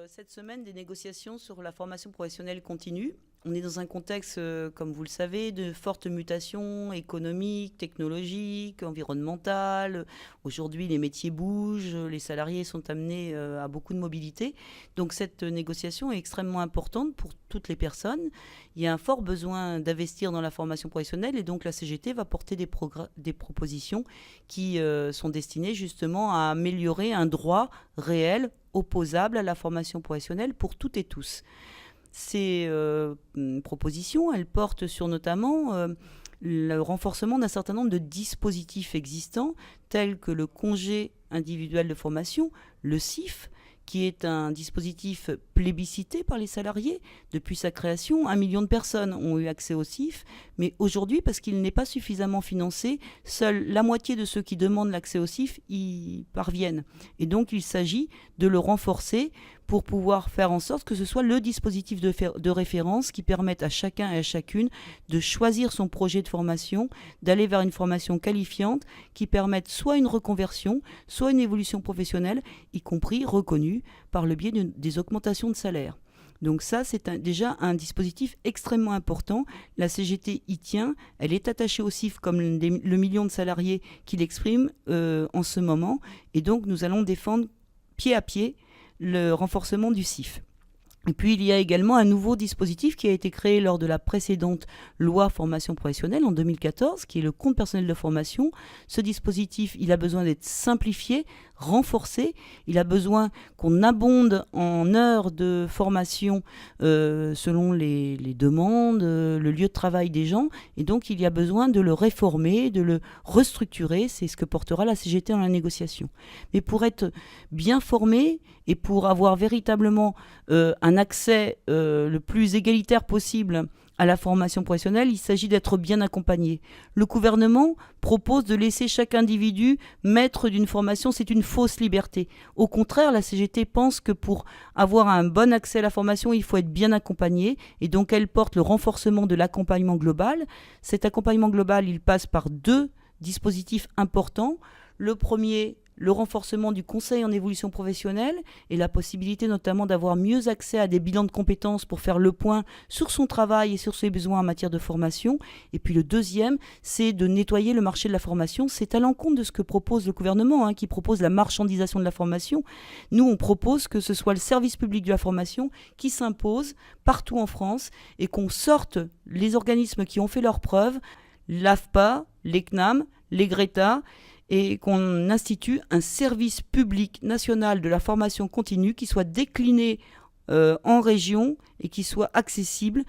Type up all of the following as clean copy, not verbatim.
cette semaine des négociations sur la formation professionnelle continue. On est dans un contexte, comme vous le savez, de fortes mutations économiques, technologiques, environnementales. Aujourd'hui, les métiers bougent, les salariés sont amenés à beaucoup de mobilité. Donc cette négociation est extrêmement importante pour toutes les personnes. Il y a un fort besoin d'investir dans la formation professionnelle et donc la CGT va porter des propositions qui sont destinées justement à améliorer un droit réel, opposable à la formation professionnelle pour toutes et tous. Ces propositions, elles portent sur notamment le renforcement d'un certain nombre de dispositifs existants, tels que le congé individuel de formation, le CIF, qui est un dispositif plébiscité par les salariés. Depuis sa création, 1 million de personnes ont eu accès au CIF, mais aujourd'hui, parce qu'il n'est pas suffisamment financé, seule la moitié de ceux qui demandent l'accès au CIF y parviennent. Et donc, il s'agit de le renforcer pour pouvoir faire en sorte que ce soit le dispositif de référence qui permette à chacun et à chacune de choisir son projet de formation, d'aller vers une formation qualifiante qui permette soit une reconversion, soit une évolution professionnelle, y compris reconnue par le biais des augmentations de salaire. Donc ça, c'est déjà un dispositif extrêmement important. La CGT y tient. Elle est attachée au CIF comme le million de salariés qui l'expriment en ce moment. Et donc, nous allons défendre pied à pied le renforcement du CIF. Et puis, il y a également un nouveau dispositif qui a été créé lors de la précédente loi formation professionnelle en 2014, qui est le compte personnel de formation. Ce dispositif, il a besoin d'être simplifié, renforcé. Il a besoin qu'on abonde en heures de formation selon les demandes, le lieu de travail des gens. Et donc, il y a besoin de le réformer, de le restructurer. C'est ce que portera la CGT dans la négociation. Mais pour être bien formé et pour avoir véritablement un accès le plus égalitaire possible à la formation professionnelle, il s'agit d'être bien accompagné. Le gouvernement propose de laisser chaque individu maître d'une formation, c'est une fausse liberté. Au contraire, la CGT pense que pour avoir un bon accès à la formation, il faut être bien accompagné et donc elle porte le renforcement de l'accompagnement global. Cet accompagnement global, il passe par 2 dispositifs importants. Le premier, le renforcement du conseil en évolution professionnelle et la possibilité notamment d'avoir mieux accès à des bilans de compétences pour faire le point sur son travail et sur ses besoins en matière de formation. Et puis le deuxième, c'est de nettoyer le marché de la formation. C'est à l'encontre de ce que propose le gouvernement, qui propose la marchandisation de la formation. Nous, on propose que ce soit le service public de la formation qui s'impose partout en France et qu'on sorte les organismes qui ont fait leurs preuves, l'AFPA, l'ECNAM, les GRETA, et qu'on institue un service public national de la formation continue qui soit décliné en région et qui soit accessible,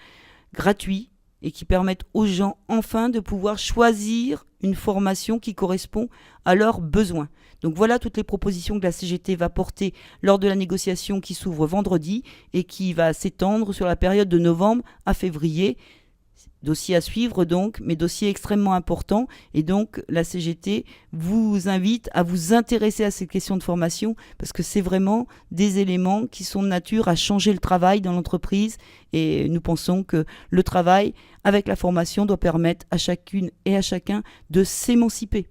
gratuit, et qui permette aux gens enfin de pouvoir choisir une formation qui correspond à leurs besoins. Donc voilà toutes les propositions que la CGT va porter lors de la négociation qui s'ouvre vendredi et qui va s'étendre sur la période de novembre à février. Dossier à suivre donc, mais dossier extrêmement important. Et donc, la CGT vous invite à vous intéresser à ces questions de formation parce que c'est vraiment des éléments qui sont de nature à changer le travail dans l'entreprise. Et nous pensons que le travail avec la formation doit permettre à chacune et à chacun de s'émanciper.